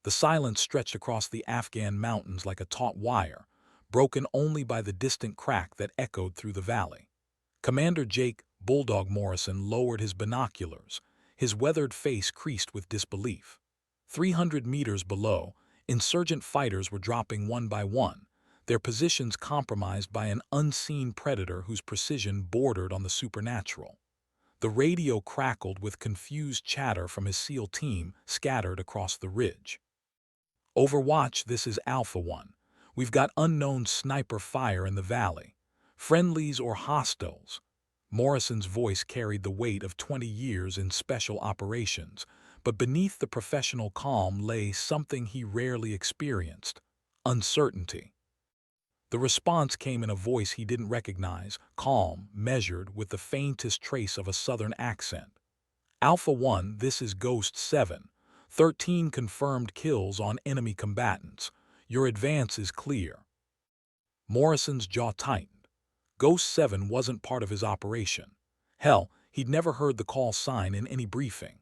The silence stretched across the Afghan mountains like a taut wire, broken only by the distant crack that echoed through the valley. Commander Jake "Bulldog" Morrison lowered his binoculars, his weathered face creased with disbelief. 300 meters below, insurgent fighters were dropping one by one, their positions compromised by an unseen predator whose precision bordered on the supernatural. The radio crackled with confused chatter from his SEAL team scattered across the ridge. Overwatch, this is Alpha One. We've got unknown sniper fire in the valley. Friendlies or hostiles? Morrison's voice carried the weight of 20 years in special operations, but beneath the professional calm lay something he rarely experienced: uncertainty. The response came in a voice he didn't recognize, calm, measured, with the faintest trace of a southern accent. Alpha One, this is Ghost 7. 13 confirmed kills on enemy combatants. Your advance is clear. Morrison's jaw tightened. Ghost 7 wasn't part of his operation. Hell, he'd never heard the call sign in any briefing.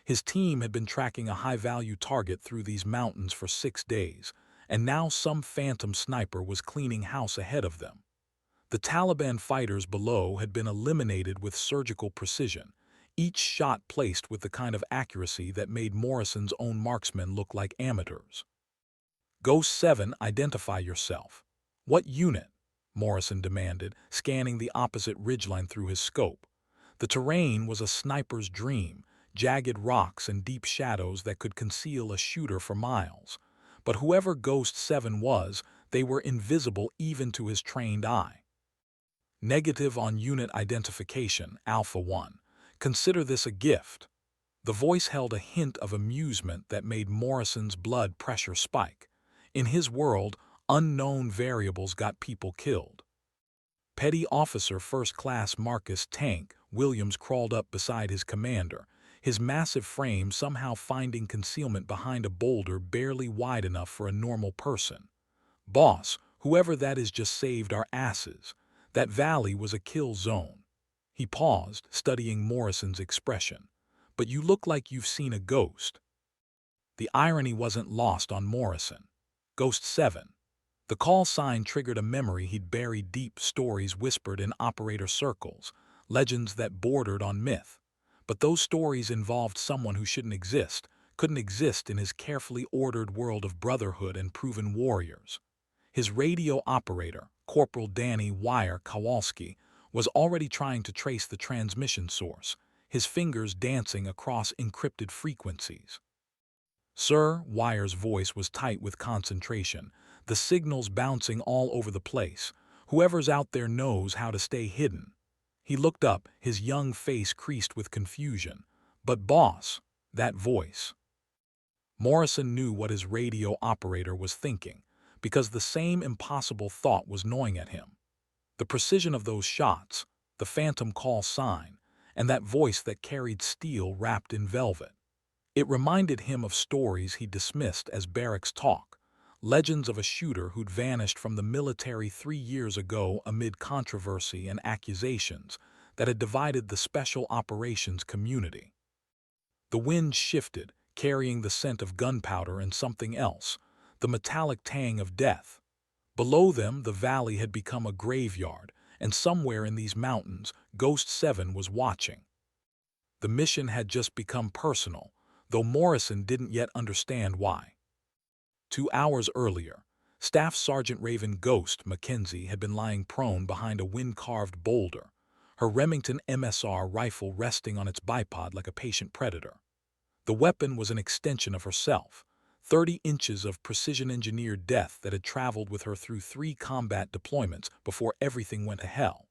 His team had been tracking a high-value target through these mountains for 6 days, and now some phantom sniper was cleaning house ahead of them. The Taliban fighters below had been eliminated with surgical precision, each shot placed with the kind of accuracy that made Morrison's own marksmen look like amateurs. Ghost 7, identify yourself. What unit? Morrison demanded, scanning the opposite ridgeline through his scope. The terrain was a sniper's dream, jagged rocks and deep shadows that could conceal a shooter for miles. But whoever Ghost 7 was, they were invisible even to his trained eye. Negative on unit identification, Alpha One. Consider this a gift. The voice held a hint of amusement that made Morrison's blood pressure spike. In his world, unknown variables got people killed. Petty Officer First Class Marcus "Tank" Williams crawled up beside his commander, his massive frame somehow finding concealment behind a boulder barely wide enough for a normal person. Boss, whoever that is just saved our asses. That valley was a kill zone. He paused, studying Morrison's expression. But you look like you've seen a ghost. The irony wasn't lost on Morrison. Ghost 7. The call sign triggered a memory he'd buried deep, stories whispered in operator circles, legends that bordered on myth. But those stories involved someone who shouldn't exist, couldn't exist in his carefully ordered world of brotherhood and proven warriors. His radio operator, Corporal Danny "Wire" Kowalski, was already trying to trace the transmission source, his fingers dancing across encrypted frequencies. Sir, Wire's voice was tight with concentration, the signals bouncing all over the place. Whoever's out there knows how to stay hidden. He looked up, his young face creased with confusion. But boss, that voice. Morrison knew what his radio operator was thinking, because the same impossible thought was gnawing at him. The precision of those shots, the phantom call sign, and that voice that carried steel wrapped in velvet. It reminded him of stories he dismissed as barracks talk, legends of a shooter who'd vanished from the military 3 years ago amid controversy and accusations that had divided the special operations community. The wind shifted, carrying the scent of gunpowder and something else, the metallic tang of death. Below them, the valley had become a graveyard, and somewhere in these mountains, Ghost 7 was watching. The mission had just become personal, though Morrison didn't yet understand why. 2 hours earlier, Staff Sergeant Raven "Ghost" Mackenzie had been lying prone behind a wind-carved boulder, her Remington MSR rifle resting on its bipod like a patient predator. The weapon was an extension of herself, 30 inches of precision-engineered death that had traveled with her through 3 combat deployments before everything went to hell.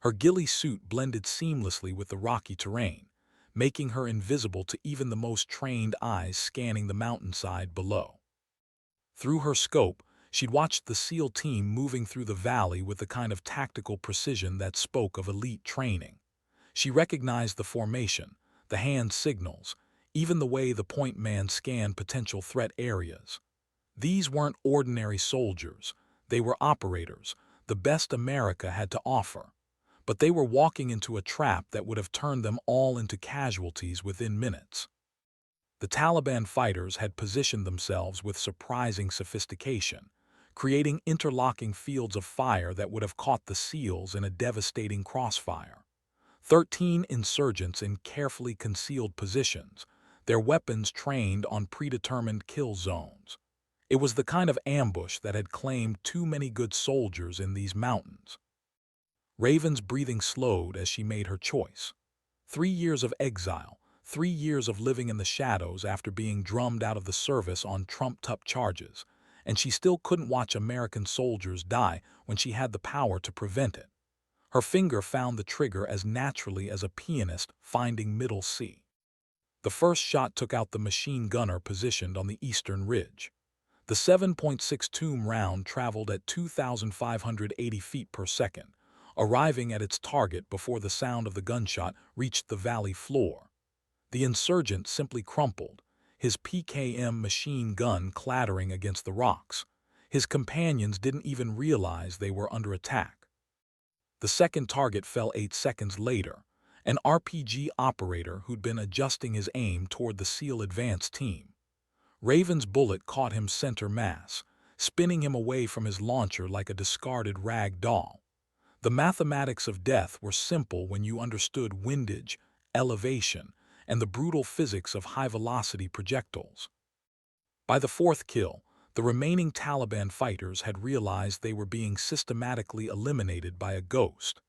Her ghillie suit blended seamlessly with the rocky terrain, making her invisible to even the most trained eyes scanning the mountainside below. Through her scope, she'd watched the SEAL team moving through the valley with the kind of tactical precision that spoke of elite training. She recognized the formation, the hand signals, even the way the point man scanned potential threat areas. These weren't ordinary soldiers, they were operators, the best America had to offer. But they were walking into a trap that would have turned them all into casualties within minutes. The Taliban fighters had positioned themselves with surprising sophistication, creating interlocking fields of fire that would have caught the SEALs in a devastating crossfire. 13 insurgents in carefully concealed positions, their weapons trained on predetermined kill zones. It was the kind of ambush that had claimed too many good soldiers in these mountains. Raven's breathing slowed as she made her choice. 3 years of exile, 3 years of living in the shadows after being drummed out of the service on trumped-up charges, and she still couldn't watch American soldiers die when she had the power to prevent it. Her finger found the trigger as naturally as a pianist finding middle C. The first shot took out the machine gunner positioned on the eastern ridge. The 7.6 Tomb round traveled at 2,580 feet per second, arriving at its target before the sound of the gunshot reached the valley floor. The insurgent simply crumpled, his PKM machine gun clattering against the rocks. His companions didn't even realize they were under attack. The second target fell 8 seconds later, an RPG operator who'd been adjusting his aim toward the SEAL advance team. Raven's bullet caught him center mass, spinning him away from his launcher like a discarded rag doll. The mathematics of death were simple when you understood windage, elevation, and the brutal physics of high-velocity projectiles. By the fourth kill, the remaining Taliban fighters had realized they were being systematically eliminated by a ghost.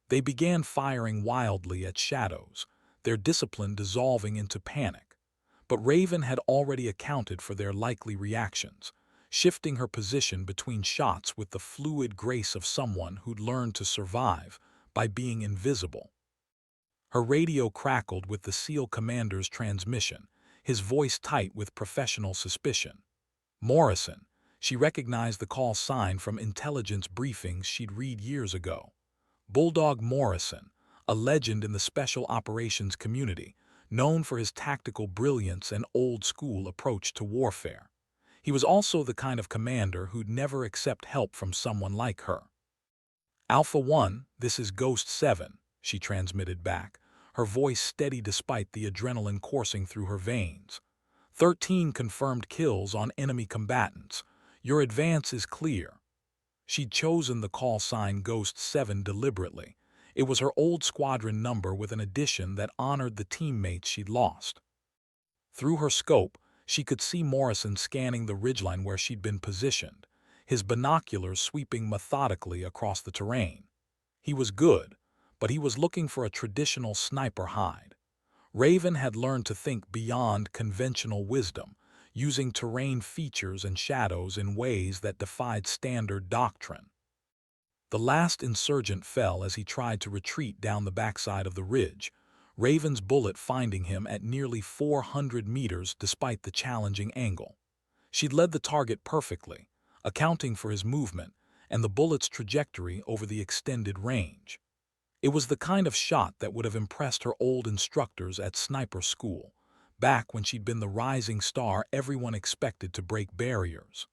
They began firing wildly at shadows, their discipline dissolving into panic. But Raven had already accounted for their likely reactions, shifting her position between shots with the fluid grace of someone who'd learned to survive by being invisible. Her radio crackled with the SEAL commander's transmission, his voice tight with professional suspicion. Morrison, she recognized the call sign from intelligence briefings she'd read years ago. Bulldog Morrison, a legend in the special operations community, known for his tactical brilliance and old-school approach to warfare. He was also the kind of commander who'd never accept help from someone like her. Alpha 1, this is Ghost 7, she transmitted back, her voice steady despite the adrenaline coursing through her veins. 13 confirmed kills on enemy combatants. Your advance is clear. She'd chosen the call sign Ghost 7 deliberately. It was her old squadron number with an addition that honored the teammates she'd lost. Through her scope, she could see Morrison scanning the ridgeline where she'd been positioned, his binoculars sweeping methodically across the terrain. He was good, but he was looking for a traditional sniper hide. Raven had learned to think beyond conventional wisdom, using terrain features and shadows in ways that defied standard doctrine. The last insurgent fell as he tried to retreat down the backside of the ridge, Raven's bullet finding him at nearly 400 meters despite the challenging angle. She'd led the target perfectly, accounting for his movement and the bullet's trajectory over the extended range. It was the kind of shot that would have impressed her old instructors at sniper school, back when she'd been the rising star everyone expected to break barriers.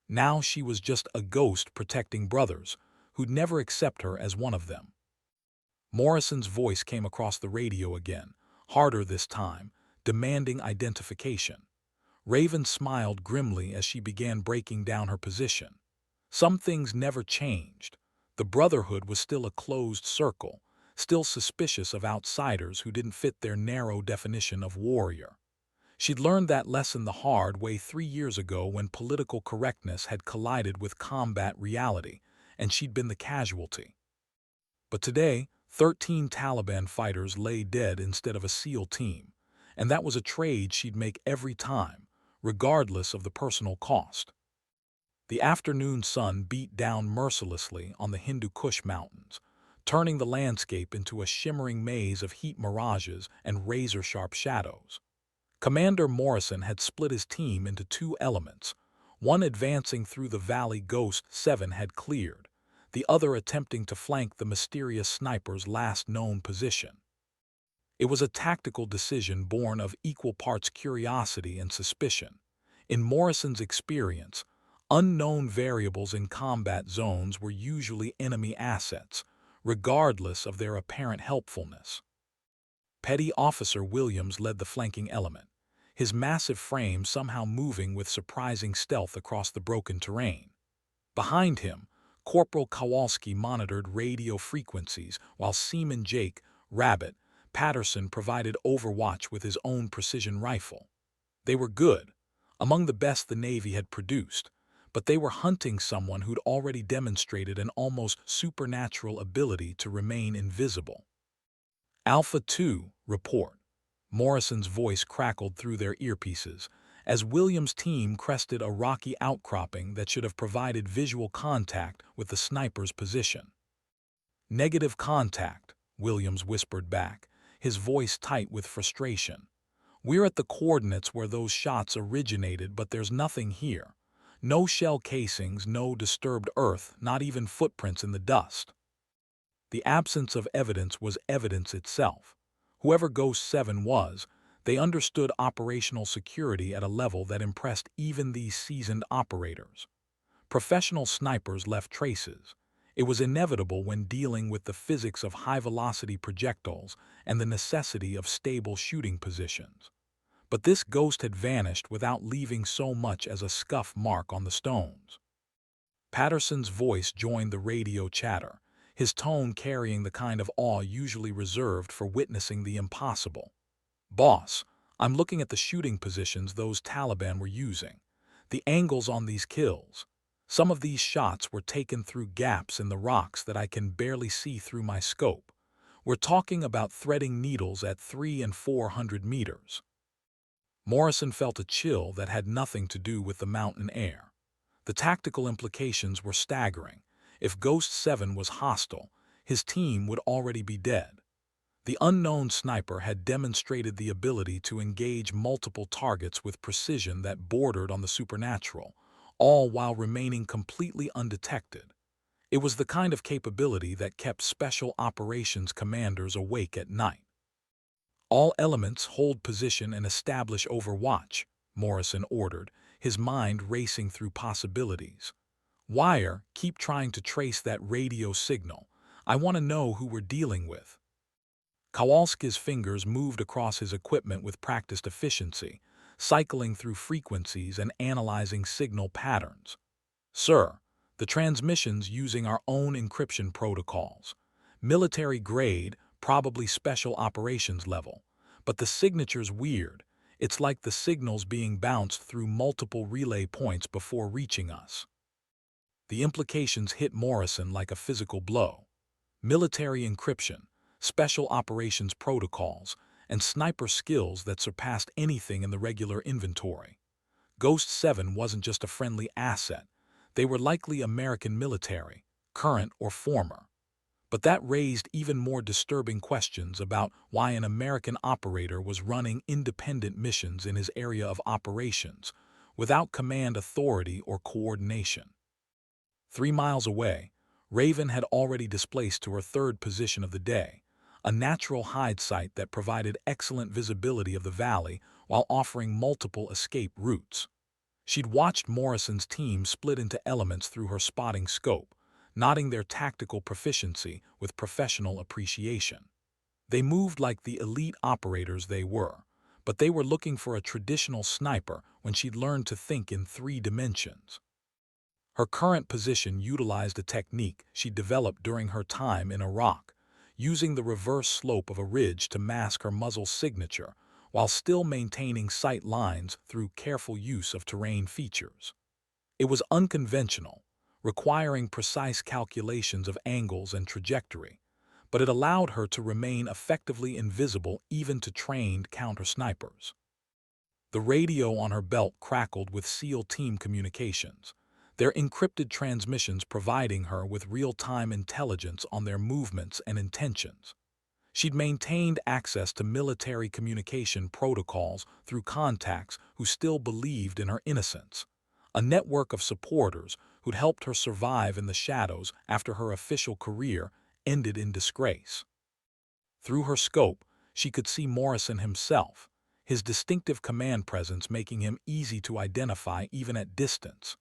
Now she was just a ghost protecting brothers who'd never accept her as one of them. Morrison's voice came across the radio again, harder this time, demanding identification. Raven smiled grimly as she began breaking down her position. Some things never changed. The Brotherhood was still a closed circle, still suspicious of outsiders who didn't fit their narrow definition of warrior. She'd learned that lesson the hard way 3 years ago when political correctness had collided with combat reality, and she'd been the casualty. But today, 13 Taliban fighters lay dead instead of a SEAL team, and that was a trade she'd make every time, regardless of the personal cost. The afternoon sun beat down mercilessly on the Hindu Kush Mountains, turning the landscape into a shimmering maze of heat mirages and razor-sharp shadows. Commander Morrison had split his team into 2 elements, one advancing through the valley Ghost 7 had cleared, the other attempting to flank the mysterious sniper's last known position. It was a tactical decision born of equal parts curiosity and suspicion. In Morrison's experience, unknown variables in combat zones were usually enemy assets, regardless of their apparent helpfulness. Petty Officer Williams led the flanking element, his massive frame somehow moving with surprising stealth across the broken terrain. Behind him, Corporal Kowalski monitored radio frequencies while Seaman Jake Rabbit Patterson provided overwatch with his own precision rifle. They were good, among the best the Navy had produced, but they were hunting someone who'd already demonstrated an almost supernatural ability to remain invisible. Alpha 2, report. Morrison's voice crackled through their earpieces as Williams' team crested a rocky outcropping that should have provided visual contact with the sniper's position. Negative contact, Williams whispered back, his voice tight with frustration. We're at the coordinates where those shots originated, but there's nothing here. No shell casings, no disturbed earth, not even footprints in the dust. The absence of evidence was evidence itself. Whoever Ghost 7 was, they understood operational security at a level that impressed even these seasoned operators. Professional snipers left traces. It was inevitable when dealing with the physics of high-velocity projectiles and the necessity of stable shooting positions. But this ghost had vanished without leaving so much as a scuff mark on the stones. Patterson's voice joined the radio chatter, his tone carrying the kind of awe usually reserved for witnessing the impossible. Boss, I'm looking at the shooting positions those Taliban were using. The angles on these kills. Some of these shots were taken through gaps in the rocks that I can barely see through my scope. We're talking about threading needles at 300 and 400 meters. Morrison felt a chill that had nothing to do with the mountain air. The tactical implications were staggering. If Ghost 7 was hostile, his team would already be dead. The unknown sniper had demonstrated the ability to engage multiple targets with precision that bordered on the supernatural, all while remaining completely undetected. It was the kind of capability that kept special operations commanders awake at night. All elements hold position and establish overwatch, Morrison ordered, his mind racing through possibilities. Wire, keep trying to trace that radio signal. I want to know who we're dealing with. Kowalski's fingers moved across his equipment with practiced efficiency, cycling through frequencies and analyzing signal patterns. Sir, the transmission's using our own encryption protocols. Military grade, probably special operations level. But the signature's weird. It's like the signal's being bounced through multiple relay points before reaching us. The implications hit Morrison like a physical blow. Military encryption, special operations protocols, and sniper skills that surpassed anything in the regular inventory. Ghost 7 wasn't just a friendly asset. They were likely American military, current or former. But that raised even more disturbing questions about why an American operator was running independent missions in his area of operations, without command authority or coordination. 3 miles away, Raven had already displaced to her third position of the day, a natural hide site that provided excellent visibility of the valley while offering multiple escape routes. She'd watched Morrison's team split into elements through her spotting scope, nodding their tactical proficiency with professional appreciation. They moved like the elite operators they were, but they were looking for a traditional sniper when she'd learned to think in 3 dimensions. Her current position utilized a technique she'd developed during her time in Iraq, using the reverse slope of a ridge to mask her muzzle signature while still maintaining sight lines through careful use of terrain features. It was unconventional, requiring precise calculations of angles and trajectory, but it allowed her to remain effectively invisible even to trained counter-snipers. The radio on her belt crackled with SEAL team communications, their encrypted transmissions providing her with real-time intelligence on their movements and intentions. She'd maintained access to military communication protocols through contacts who still believed in her innocence, a network of supporters who'd helped her survive in the shadows after her official career ended in disgrace. Through her scope, she could see Morrison himself, his distinctive command presence making him easy to identify even at distance.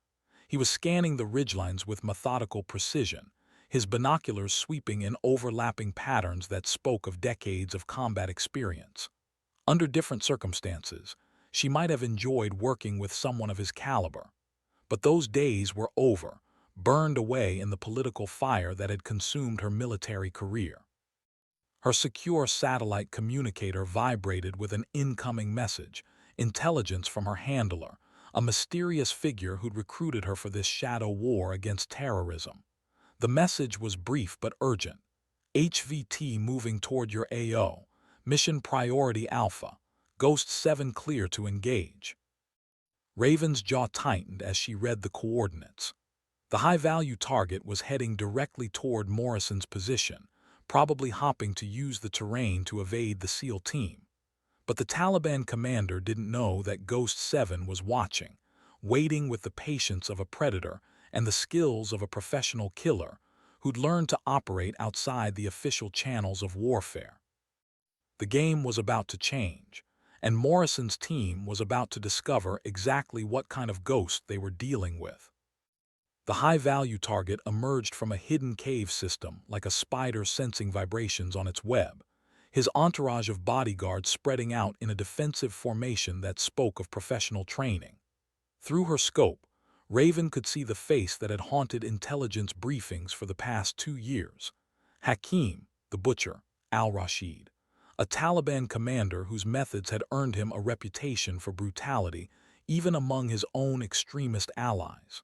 He was scanning the ridgelines with methodical precision, his binoculars sweeping in overlapping patterns that spoke of decades of combat experience. Under different circumstances, She might have enjoyed working with someone of his caliber. But those days were over, burned away in the political fire that had consumed her military career. Her secure satellite communicator vibrated with an incoming message, intelligence from her handler, a mysterious figure who'd recruited her for this shadow war against terrorism. The message was brief but urgent. HVT moving toward your AO. Mission Priority Alpha. Ghost 7 clear to engage. Raven's jaw tightened as she read the coordinates. The high-value target was heading directly toward Morrison's position, probably hopping to use the terrain to evade the SEAL team. But the Taliban commander didn't know that Ghost 7 was watching, waiting with the patience of a predator and the skills of a professional killer who'd learned to operate outside the official channels of warfare. The game was about to change, and Morrison's team was about to discover exactly what kind of ghost they were dealing with. The high-value target emerged from a hidden cave system like a spider sensing vibrations on its web, his entourage of bodyguards spreading out in a defensive formation that spoke of professional training. Through her scope, Raven could see the face that had haunted intelligence briefings for the past 2 years. Hakim, the butcher, al-Rashid, a Taliban commander whose methods had earned him a reputation for brutality even among his own extremist allies.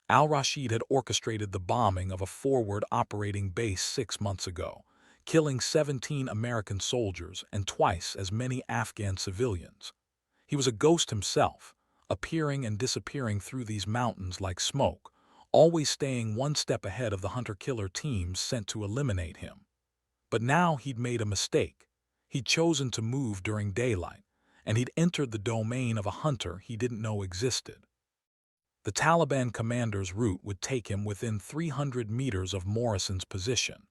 Al-Rashid had orchestrated the bombing of a forward operating base 6 months ago, killing 17 American soldiers and twice as many Afghan civilians. He was a ghost himself, appearing and disappearing through these mountains like smoke, always staying one step ahead of the hunter-killer teams sent to eliminate him. But now he'd made a mistake. He'd chosen to move during daylight, and he'd entered the domain of a hunter he didn't know existed. The Taliban commander's route would take him within 300 meters of Morrison's position,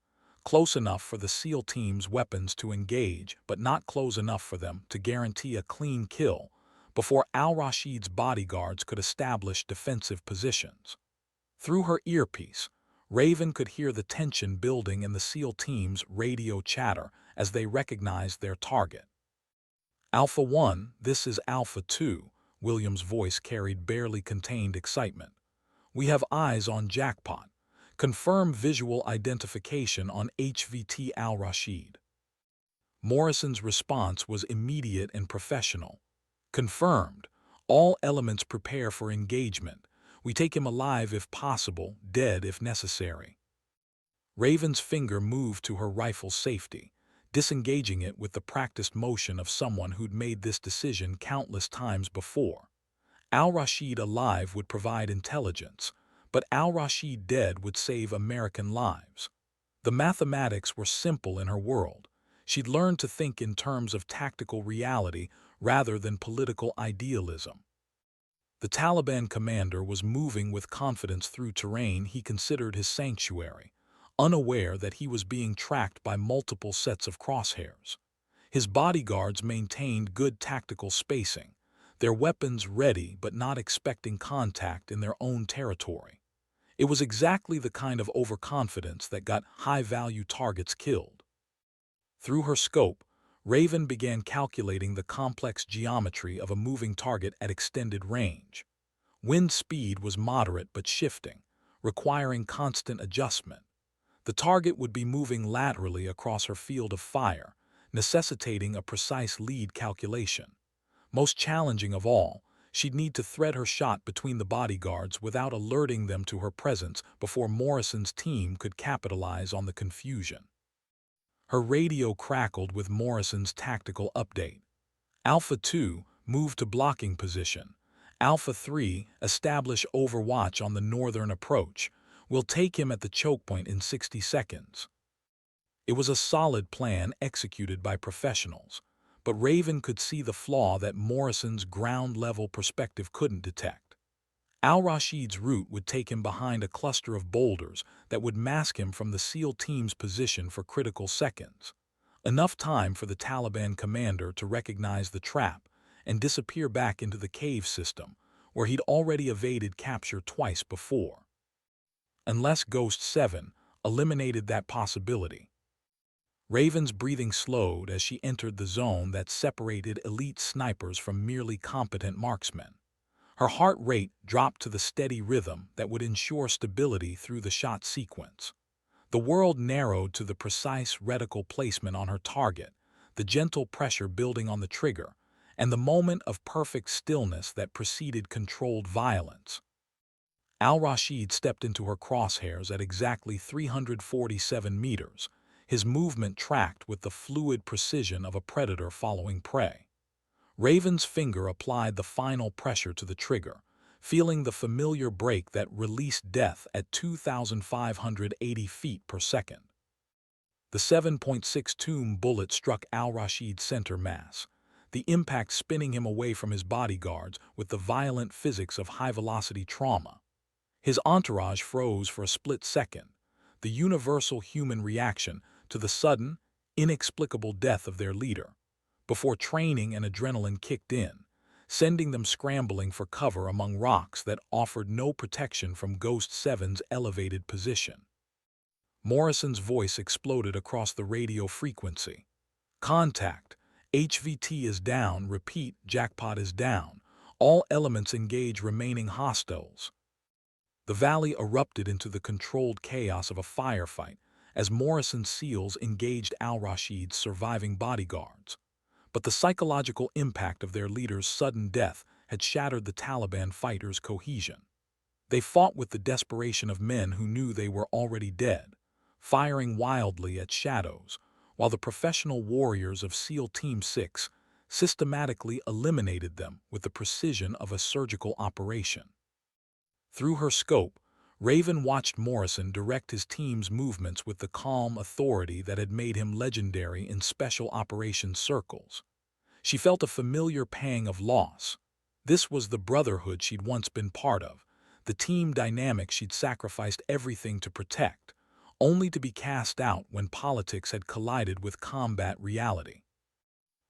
close enough for the SEAL team's weapons to engage, but not close enough for them to guarantee a clean kill before al-Rashid's bodyguards could establish defensive positions. Through her earpiece, Raven could hear the tension building in the SEAL team's radio chatter as they recognized their target. Alpha 1, this is Alpha 2, William's voice carried barely contained excitement. We have eyes on Jackpot. Confirm visual identification on HVT al-Rashid. Morrison's response was immediate and professional. Confirmed. All elements prepare for engagement. We take him alive if possible, dead if necessary. Raven's finger moved to her rifle's safety, disengaging it with the practiced motion of someone who'd made this decision countless times before. Al-Rashid alive would provide intelligence, but al-Rashid dead would save American lives. The mathematics were simple in her world. She'd learned to think in terms of tactical reality rather than political idealism. The Taliban commander was moving with confidence through terrain he considered his sanctuary, unaware that he was being tracked by multiple sets of crosshairs. His bodyguards maintained good tactical spacing, their weapons ready but not expecting contact in their own territory. It was exactly the kind of overconfidence that got high-value targets killed. Through her scope, Raven began calculating the complex geometry of a moving target at extended range. Wind speed was moderate but shifting, requiring constant adjustment. The target would be moving laterally across her field of fire, necessitating a precise lead calculation. Most challenging of all, she'd need to thread her shot between the bodyguards without alerting them to her presence before Morrison's team could capitalize on the confusion. Her radio crackled with Morrison's tactical update. Alpha 2, move to blocking position. Alpha 3, establish overwatch on the northern approach. We'll take him at the choke point in 60 seconds. It was a solid plan executed by professionals, but Raven could see the flaw that Morrison's ground-level perspective couldn't detect. Al-Rashid's route would take him behind a cluster of boulders that would mask him from the SEAL team's position for critical seconds. Enough time for the Taliban commander to recognize the trap and disappear back into the cave system, where he'd already evaded capture twice before. Unless Ghost 7 eliminated that possibility. Raven's breathing slowed as she entered the zone that separated elite snipers from merely competent marksmen. Her heart rate dropped to the steady rhythm that would ensure stability through the shot sequence. The world narrowed to the precise reticle placement on her target, the gentle pressure building on the trigger, and the moment of perfect stillness that preceded controlled violence. Al-Rashid stepped into her crosshairs at exactly 347 meters, his movement tracked with the fluid precision of a predator following prey. Raven's finger applied the final pressure to the trigger, feeling the familiar brake that released death at 2,580 feet per second. The 7.62 bullet struck Al-Rashid's center mass, the impact spinning him away from his bodyguards with the violent physics of high-velocity trauma. His entourage froze for a split second, the universal human reaction to the sudden, inexplicable death of their leader, before training and adrenaline kicked in, sending them scrambling for cover among rocks that offered no protection from Ghost 7's elevated position. Morrison's voice exploded across the radio frequency. Contact. HVT is down. Repeat. Jackpot is down. All elements engage remaining hostiles. The valley erupted into the controlled chaos of a firefight as Morrison's SEALs engaged Al-Rashid's surviving bodyguards. But the psychological impact of their leader's sudden death had shattered the Taliban fighters' cohesion. They fought with the desperation of men who knew they were already dead, firing wildly at shadows, while the professional warriors of SEAL Team 6 systematically eliminated them with the precision of a surgical operation. Through her scope, Raven watched Morrison direct his team's movements with the calm authority that had made him legendary in special operations circles. She felt a familiar pang of loss. This was the brotherhood she'd once been part of, the team dynamic she'd sacrificed everything to protect, only to be cast out when politics had collided with combat reality.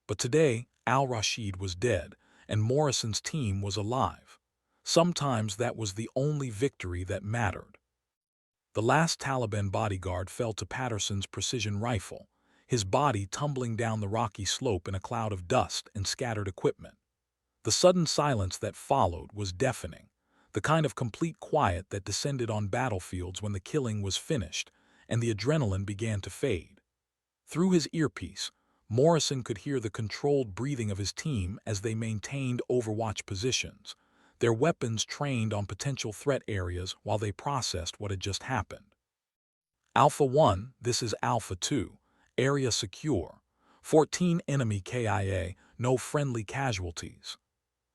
But today, Al-Rashid was dead, and Morrison's team was alive. Sometimes that was the only victory that mattered. The last Taliban bodyguard fell to Patterson's precision rifle, his body tumbling down the rocky slope in a cloud of dust and scattered equipment. The sudden silence that followed was deafening, the kind of complete quiet that descended on battlefields when the killing was finished and the adrenaline began to fade. Through his earpiece, Morrison could hear the controlled breathing of his team as they maintained overwatch positions, their weapons trained on potential threat areas while they processed what had just happened. Alpha 1, this is Alpha 2, area secure. 14 enemy KIA, no friendly casualties.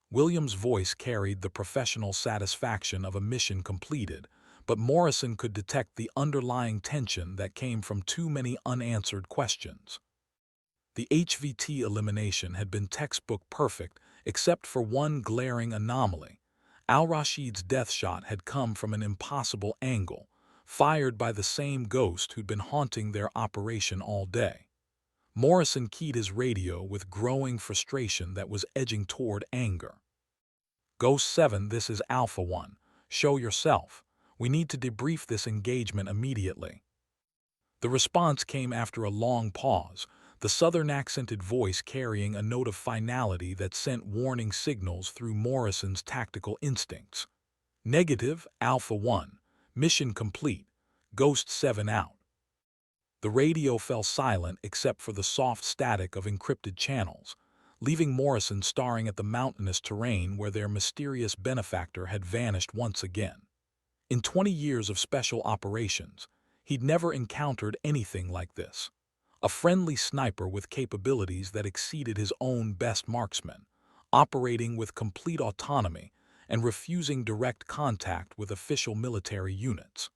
Williams' voice carried the professional satisfaction of a mission completed, but Morrison could detect the underlying tension that came from too many unanswered questions. The HVT elimination had been textbook perfect, except for one glaring anomaly. Al-Rashid's death shot had come from an impossible angle, fired by the same ghost who'd been haunting their operation all day. Morrison keyed his radio with growing frustration that was edging toward anger. Ghost 7, this is Alpha 1. Show yourself. We need to debrief this engagement immediately. The response came after a long pause, the southern-accented voice carrying a note of finality that sent warning signals through Morrison's tactical instincts. Negative, Alpha 1. Mission complete. Ghost 7 out. The radio fell silent except for the soft static of encrypted channels, leaving Morrison staring at the mountainous terrain where their mysterious benefactor had vanished once again. In 20 years of special operations, he'd never encountered anything like this. A friendly sniper with capabilities that exceeded his own best marksmen, operating with complete autonomy and refusing direct contact with official military units.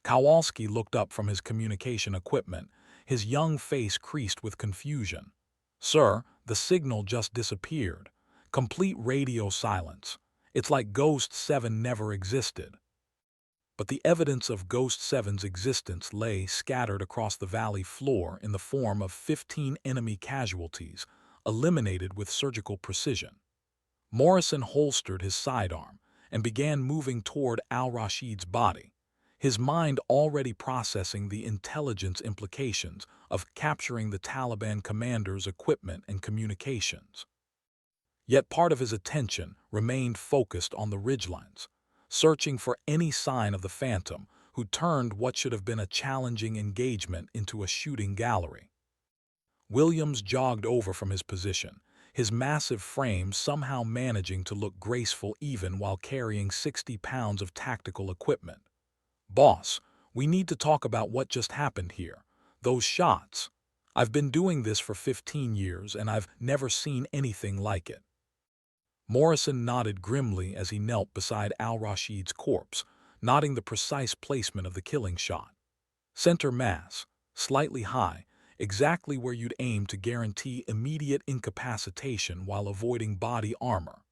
Kowalski looked up from his communication equipment, his young face creased with confusion. "Sir, the signal just disappeared. Complete radio silence. It's like Ghost 7 never existed." But the evidence of Ghost 7's existence lay scattered across the valley floor in the form of 15 enemy casualties, eliminated with surgical precision. Morrison holstered his sidearm and began moving toward Al-Rashid's body, his mind already processing the intelligence implications of capturing the Taliban commander's equipment and communications. Yet part of his attention remained focused on the ridgelines, searching for any sign of the Phantom, who turned what should have been a challenging engagement into a shooting gallery. Williams jogged over from his position, his massive frame somehow managing to look graceful even while carrying 60 pounds of tactical equipment. "Boss, we need to talk about what just happened here. Those shots. I've been doing this for 15 years and I've never seen anything like it." Morrison nodded grimly as he knelt beside al-Rashid's corpse, noting the precise placement of the killing shot. Center mass, slightly high, exactly where you'd aim to guarantee immediate incapacitation while avoiding body armor.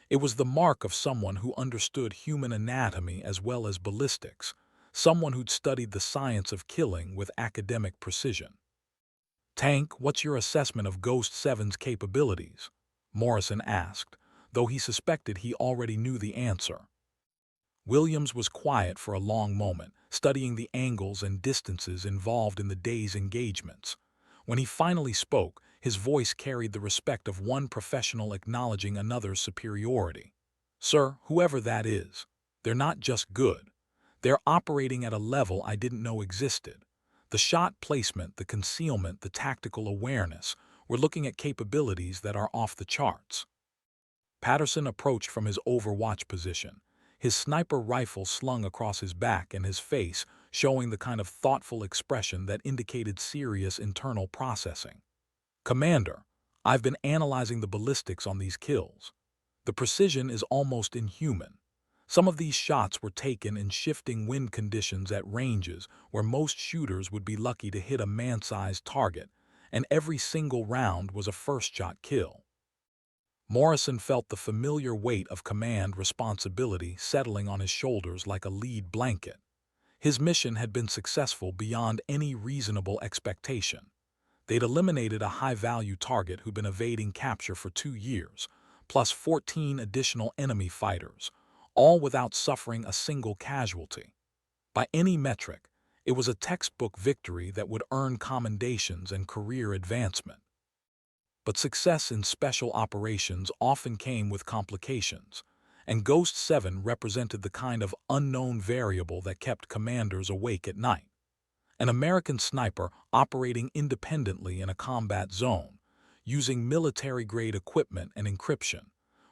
It was the mark of someone who understood human anatomy as well as ballistics, someone who'd studied the science of killing with academic precision. "Tank, what's your assessment of Ghost 7's capabilities?" Morrison asked, though he suspected he already knew the answer. Williams was quiet for a long moment, studying the angles and distances involved in the day's engagements. When he finally spoke, his voice carried the respect of one professional acknowledging another's superiority. "Sir, whoever that is, they're not just good. They're operating at a level I didn't know existed. The shot placement, the concealment, the tactical awareness, we're looking at capabilities that are off the charts." Patterson approached from his overwatch position, his sniper rifle slung across his back and his face showing the kind of thoughtful expression that indicated serious internal processing. "Commander, I've been analyzing the ballistics on these kills. The precision is almost inhuman. Some of these shots were taken in shifting wind conditions at ranges where most shooters would be lucky to hit a man-sized target, and every single round was a first-shot kill." Morrison felt the familiar weight of command responsibility settling on his shoulders like a lead blanket. His mission had been successful beyond any reasonable expectation. They'd eliminated a high-value target who'd been evading capture for 2 years, plus 14 additional enemy fighters, all without suffering a single casualty. By any metric, it was a textbook victory that would earn commendations and career advancement. But success in special operations often came with complications, and Ghost 7 represented the kind of unknown variable that kept commanders awake at night. An American sniper operating independently in a combat zone, using military-grade equipment and encryption,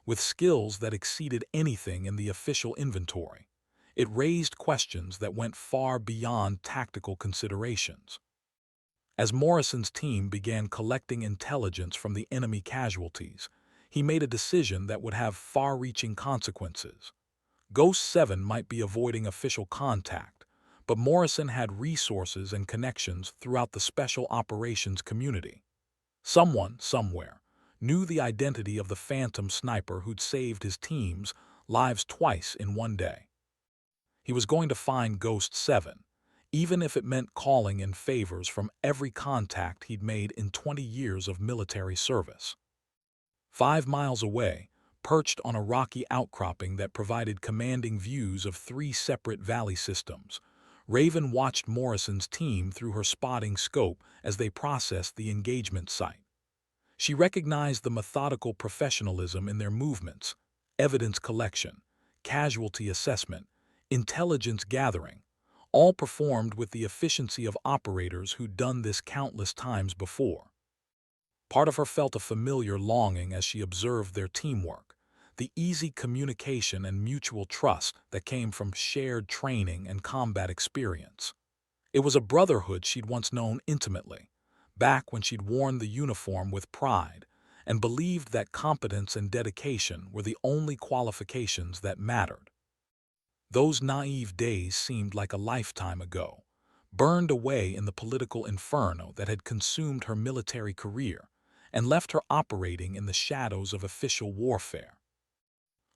with skills that exceeded anything in the official inventory. It raised questions that went far beyond tactical considerations. As Morrison's team began collecting intelligence from the enemy casualties, he made a decision that would have far-reaching consequences. Ghost 7 might be avoiding official contact, but Morrison had resources and connections throughout the special operations community. Someone, somewhere, knew the identity of the phantom sniper who'd saved his team's lives twice in one day. He was going to find Ghost 7, even if it meant calling in favors from every contact he'd made in 20 years of military service. 5 miles away, perched on a rocky outcropping that provided commanding views of 3 separate valley systems, Raven watched Morrison's team through her spotting scope as they processed the engagement site. She recognized the methodical professionalism in their movements, evidence collection, casualty assessment, intelligence gathering, all performed with the efficiency of operators who'd done this countless times before. Part of her felt a familiar longing as she observed their teamwork, the easy communication and mutual trust that came from shared training and combat experience. It was a brotherhood she'd once known intimately, back when she'd worn the uniform with pride and believed that competence and dedication were the only qualifications that mattered. Those naive days seemed like a lifetime ago, burned away in the political inferno that had consumed her military career and left her operating in the shadows of official warfare.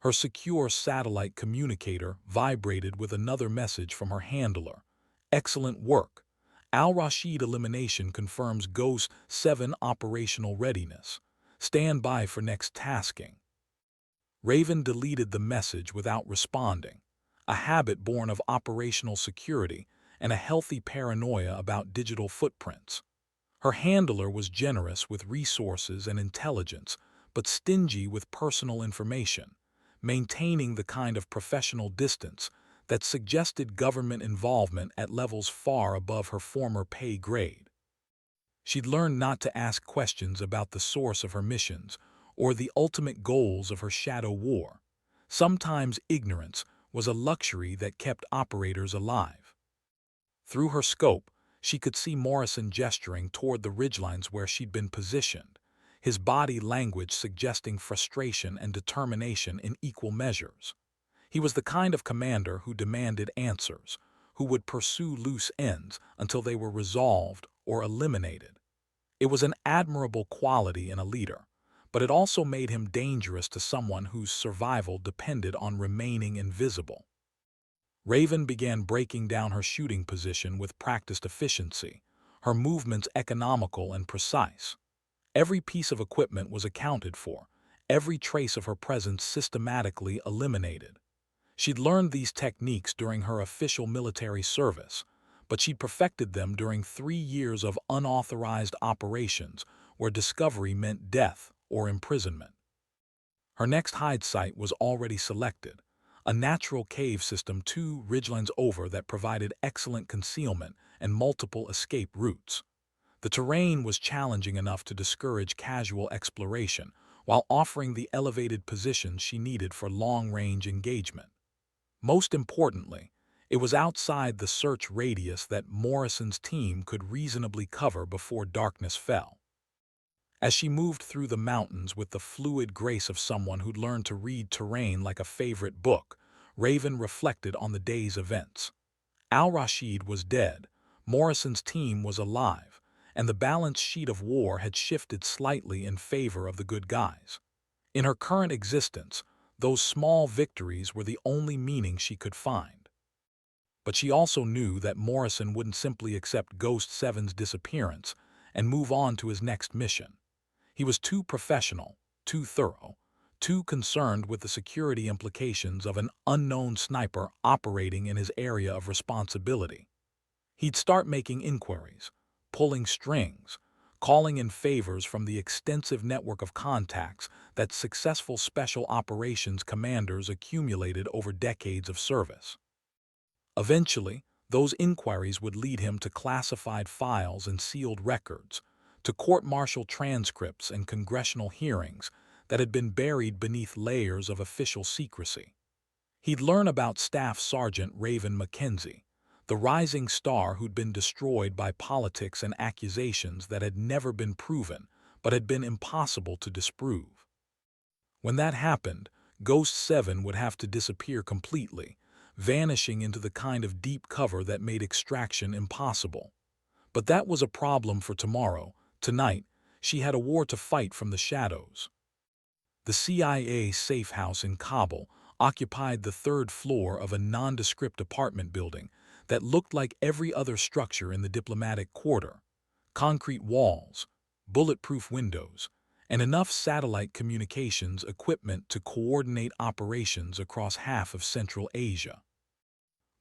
Her secure satellite communicator vibrated with another message from her handler. "Excellent work. Al-Rashid elimination confirms Ghost 7 operational readiness. Stand by for next tasking." Raven deleted the message without responding, a habit born of operational security and a healthy paranoia about digital footprints. Her handler was generous with resources and intelligence, but stingy with personal information, maintaining the kind of professional distance that suggested government involvement at levels far above her former pay grade. She'd learned not to ask questions about the source of her missions or the ultimate goals of her shadow war. Sometimes ignorance was a luxury that kept operators alive. Through her scope, she could see Morrison gesturing toward the ridgelines where she'd been positioned, his body language suggesting frustration and determination in equal measures. He was the kind of commander who demanded answers, who would pursue loose ends until they were resolved or eliminated. It was an admirable quality in a leader, but it also made him dangerous to someone whose survival depended on remaining invisible. Raven began breaking down her shooting position with practiced efficiency, her movements economical and precise. Every piece of equipment was accounted for, every trace of her presence systematically eliminated. She'd learned these techniques during her official military service, but she'd perfected them during 3 years of unauthorized operations where discovery meant death or imprisonment. Her next hide site was already selected, a natural cave system 2 ridgelines over that provided excellent concealment and multiple escape routes. The terrain was challenging enough to discourage casual exploration while offering the elevated position she needed for long-range engagement. Most importantly, it was outside the search radius that Morrison's team could reasonably cover before darkness fell. As she moved through the mountains with the fluid grace of someone who'd learned to read terrain like a favorite book, Raven reflected on the day's events. Al-Rashid was dead, Morrison's team was alive, and the balance sheet of war had shifted slightly in favor of the good guys. In her current existence, those small victories were the only meaning she could find. But she also knew that Morrison wouldn't simply accept Ghost 7's disappearance and move on to his next mission. He was too professional, too thorough, too concerned with the security implications of an unknown sniper operating in his area of responsibility. He'd start making inquiries, pulling strings, calling in favors from the extensive network of contacts that successful special operations commanders accumulated over decades of service. Eventually, those inquiries would lead him to classified files and sealed records, to court-martial transcripts and congressional hearings that had been buried beneath layers of official secrecy. He'd learn about Staff Sergeant Raven Mackenzie, the rising star who'd been destroyed by politics and accusations that had never been proven but had been impossible to disprove. When that happened, Ghost 7 would have to disappear completely, vanishing into the kind of deep cover that made extraction impossible. But that was a problem for tomorrow. Tonight, she had a war to fight from the shadows. The CIA safe house in Kabul occupied the third floor of a nondescript apartment building that looked like every other structure in the diplomatic quarter: concrete walls, bulletproof windows, and enough satellite communications equipment to coordinate operations across half of Central Asia.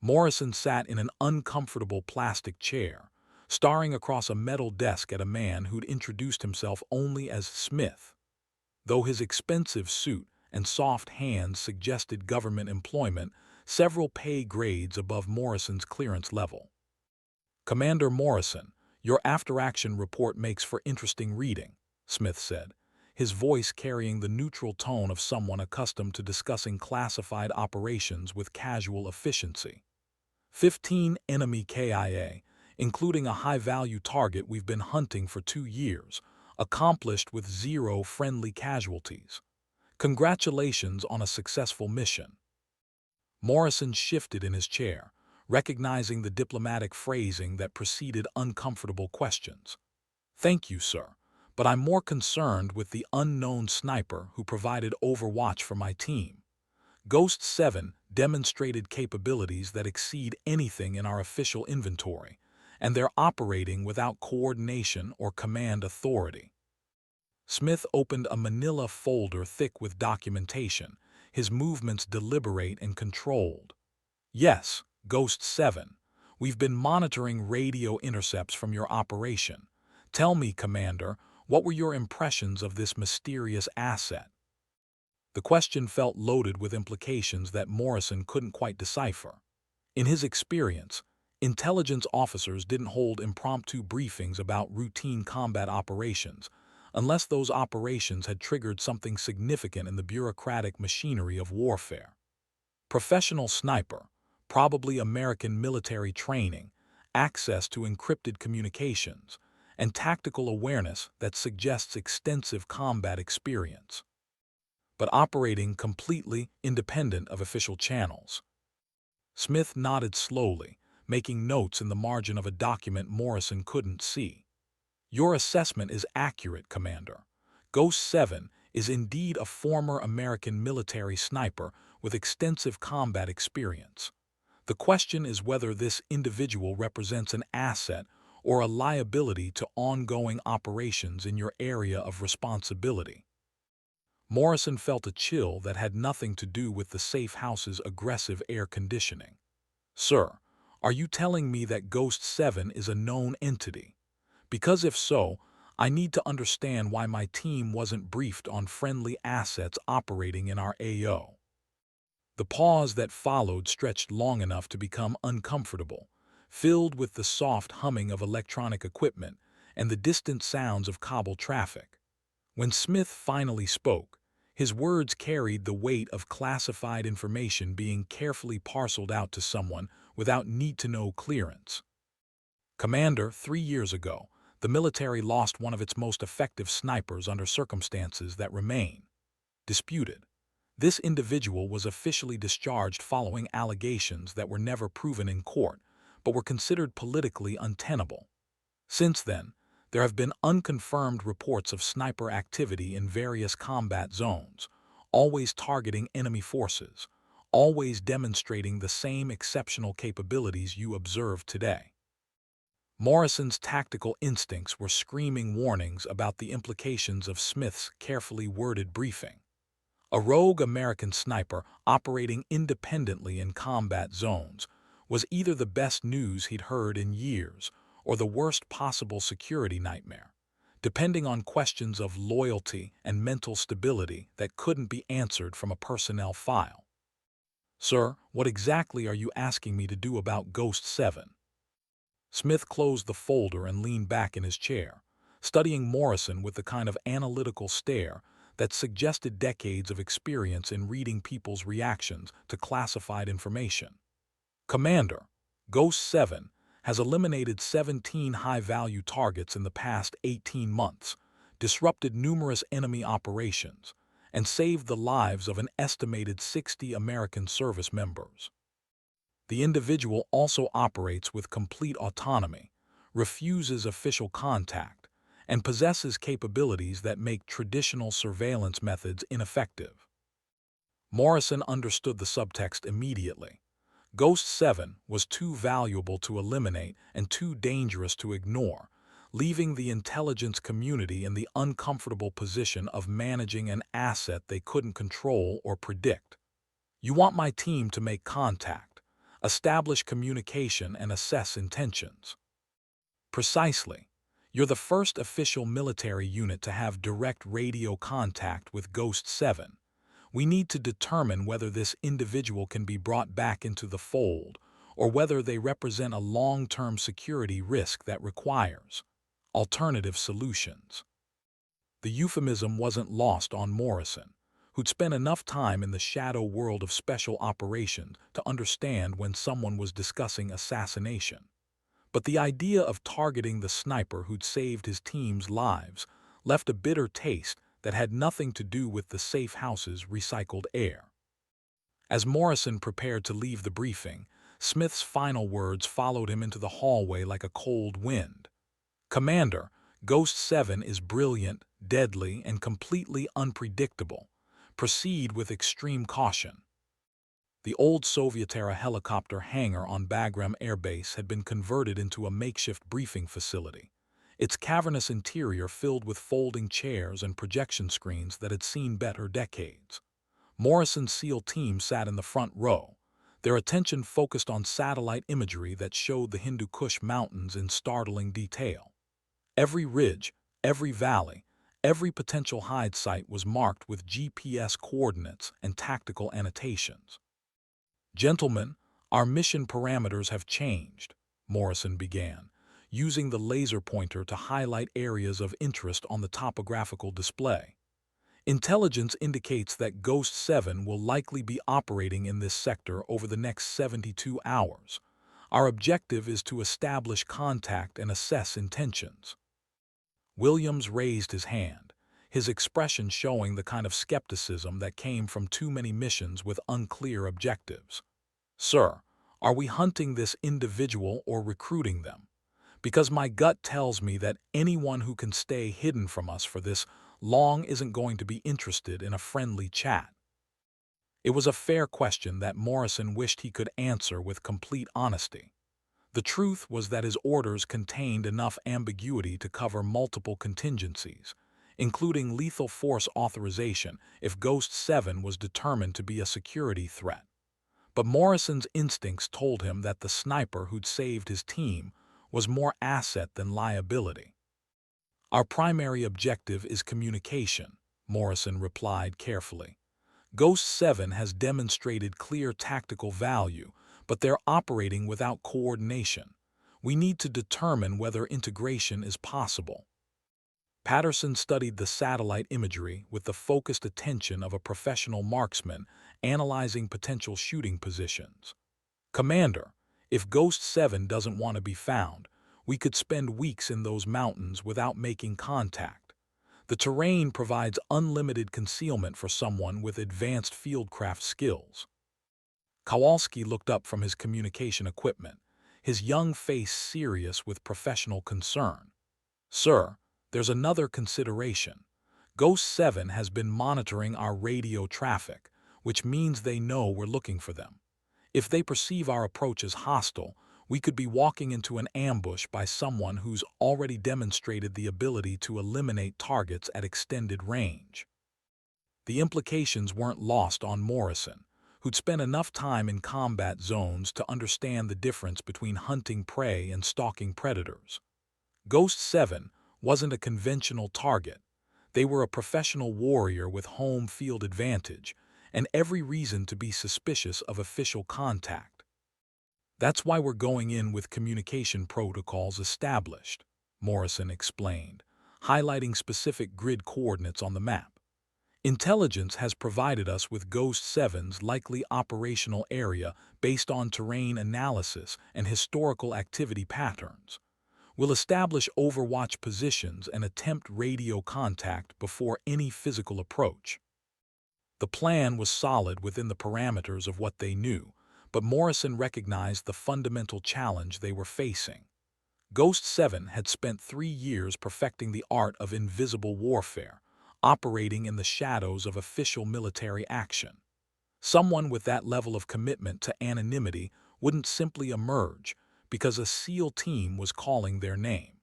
Morrison sat in an uncomfortable plastic chair, staring across a metal desk at a man who'd introduced himself only as Smith. Though his expensive suit and soft hands suggested government employment, several pay grades above Morrison's clearance level. "Commander Morrison, your after-action report makes for interesting reading," Smith said, his voice carrying the neutral tone of someone accustomed to discussing classified operations with casual efficiency. 15 enemy KIA, including a high-value target we've been hunting for 2 years, accomplished with 0 friendly casualties. Congratulations on a successful mission. Morrison shifted in his chair, recognizing the diplomatic phrasing that preceded uncomfortable questions. "Thank you, sir, but I'm more concerned with the unknown sniper who provided overwatch for my team. Ghost 7 demonstrated capabilities that exceed anything in our official inventory, and they're operating without coordination or command authority." Smith opened a manila folder thick with documentation, his movements deliberate and controlled. Yes, Ghost 7. We've been monitoring radio intercepts from your operation. Tell me, Commander, what were your impressions of this mysterious asset? The question felt loaded with implications that Morrison couldn't quite decipher. In his experience, intelligence officers didn't hold impromptu briefings about routine combat operations unless those operations had triggered something significant in the bureaucratic machinery of warfare. Professional sniper, probably American military training, access to encrypted communications, and tactical awareness that suggests extensive combat experience, but operating completely independent of official channels. Smith nodded slowly, making notes in the margin of a document Morrison couldn't see. Your assessment is accurate, Commander. Ghost 7 is indeed a former American military sniper with extensive combat experience. The question is whether this individual represents an asset or a liability to ongoing operations in your area of responsibility. Morrison felt a chill that had nothing to do with the safe house's aggressive air conditioning. Sir, are you telling me that Ghost 7 is a known entity? Because if so, I need to understand why my team wasn't briefed on friendly assets operating in our AO. The pause that followed stretched long enough to become uncomfortable, filled with the soft humming of electronic equipment and the distant sounds of cobbled traffic. When Smith finally spoke, his words carried the weight of classified information being carefully parceled out to someone without need-to-know clearance. Commander, 3 years ago, the military lost one of its most effective snipers under circumstances that remain disputed. This individual was officially discharged following allegations that were never proven in court, but were considered politically untenable. Since then, there have been unconfirmed reports of sniper activity in various combat zones, always targeting enemy forces, always demonstrating the same exceptional capabilities you observe today. Morrison's tactical instincts were screaming warnings about the implications of Smith's carefully worded briefing. A rogue American sniper operating independently in combat zones was either the best news he'd heard in years or the worst possible security nightmare, depending on questions of loyalty and mental stability that couldn't be answered from a personnel file. Sir, what exactly are you asking me to do about Ghost 7? Smith closed the folder and leaned back in his chair, studying Morrison with the kind of analytical stare that suggested decades of experience in reading people's reactions to classified information. Commander, Ghost 7 has eliminated 17 high-value targets in the past 18 months, disrupted numerous enemy operations, and saved the lives of an estimated 60 American service members. The individual also operates with complete autonomy, refuses official contact, and possesses capabilities that make traditional surveillance methods ineffective. Morrison understood the subtext immediately. Ghost 7 was too valuable to eliminate and too dangerous to ignore, leaving the intelligence community in the uncomfortable position of managing an asset they couldn't control or predict. You want my team to make contact, establish communication, and assess intentions. Precisely. You're the first official military unit to have direct radio contact with Ghost 7. We need to determine whether this individual can be brought back into the fold or whether they represent a long-term security risk that requires alternative solutions. The euphemism wasn't lost on Morrison, who'd spent enough time in the shadow world of special operations to understand when someone was discussing assassination. But the idea of targeting the sniper who'd saved his team's lives left a bitter taste that had nothing to do with the safe house's recycled air. As Morrison prepared to leave the briefing, Smith's final words followed him into the hallway like a cold wind. Commander, Ghost 7 is brilliant, deadly, and completely unpredictable. Proceed with extreme caution. The old Soviet-era helicopter hangar on Bagram Air Base had been converted into a makeshift briefing facility, its cavernous interior filled with folding chairs and projection screens that had seen better decades. Morrison's SEAL team sat in the front row, Their attention focused on satellite imagery that showed the Hindu Kush Mountains in startling detail. Every ridge, every valley, every potential hide site was marked with GPS coordinates and tactical annotations. "Gentlemen, our mission parameters have changed," Morrison began, using the laser pointer to highlight areas of interest on the topographical display. "Intelligence indicates that Ghost 7 will likely be operating in this sector over the next 72 hours. Our objective is to establish contact and assess intentions." Williams raised his hand, his expression showing the kind of skepticism that came from too many missions with unclear objectives. "Sir, are we hunting this individual or recruiting them? Because my gut tells me that anyone who can stay hidden from us for this long isn't going to be interested in a friendly chat." It was a fair question that Morrison wished he could answer with complete honesty. The truth was that his orders contained enough ambiguity to cover multiple contingencies, including lethal force authorization if Ghost 7 was determined to be a security threat. But Morrison's instincts told him that the sniper who'd saved his team was more asset than liability. "Our primary objective is communication," Morrison replied carefully. "Ghost 7 has demonstrated clear tactical value, but they're operating without coordination. We need to determine whether integration is possible." Patterson studied the satellite imagery with the focused attention of a professional marksman analyzing potential shooting positions. "Commander, if Ghost 7 doesn't want to be found, we could spend weeks in those mountains without making contact. The terrain provides unlimited concealment for someone with advanced fieldcraft skills." Kowalski looked up from his communication equipment, his young face serious with professional concern. "Sir, there's another consideration. Ghost 7 has been monitoring our radio traffic, which means they know we're looking for them. If they perceive our approach as hostile, we could be walking into an ambush by someone who's already demonstrated the ability to eliminate targets at extended range." The implications weren't lost on Morrison, who'd spent enough time in combat zones to understand the difference between hunting prey and stalking predators. Ghost 7 wasn't a conventional target. They were a professional warrior with home field advantage, and every reason to be suspicious of official contact. "That's why we're going in with communication protocols established," Morrison explained, highlighting specific grid coordinates on the map. "Intelligence has provided us with Ghost 7's likely operational area based on terrain analysis and historical activity patterns. We'll establish overwatch positions and attempt radio contact before any physical approach." The plan was solid within the parameters of what they knew, but Morrison recognized the fundamental challenge they were facing. Ghost 7 had spent 3 years perfecting the art of invisible warfare, operating in the shadows of official military action. Someone with that level of commitment to anonymity wouldn't simply emerge because a SEAL team was calling their name.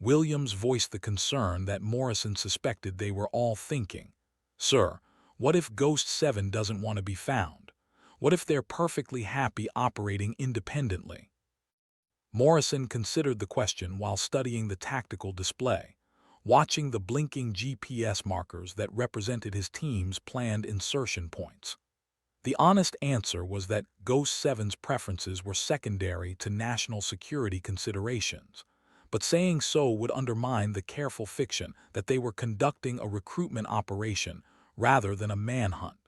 Williams voiced the concern that Morrison suspected they were all thinking. "Sir, what if Ghost 7 doesn't want to be found? What if they're perfectly happy operating independently?" Morrison considered the question while studying the tactical display, watching the blinking GPS markers that represented his team's planned insertion points. The honest answer was that Ghost 7's preferences were secondary to national security considerations, but saying so would undermine the careful fiction that they were conducting a recruitment operation rather than a manhunt.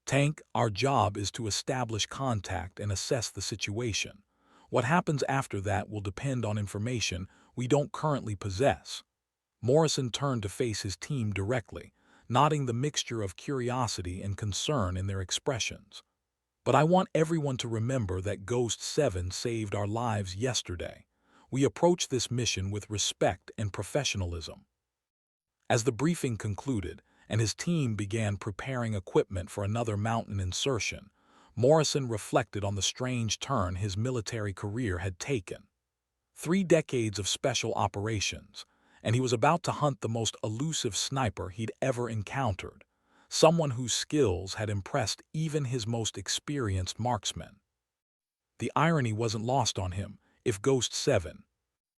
"Tank, our job is to establish contact and assess the situation. What happens after that will depend on information we don't currently possess." Morrison turned to face his team directly, noting the mixture of curiosity and concern in their expressions. "But I want everyone to remember that Ghost 7 saved our lives yesterday. We approach this mission with respect and professionalism." As the briefing concluded and his team began preparing equipment for another mountain insertion, Morrison reflected on the strange turn his military career had taken. 3 decades of special operations, and he was about to hunt the most elusive sniper he'd ever encountered, someone whose skills had impressed even his most experienced marksmen. The irony wasn't lost on him. If Ghost 7,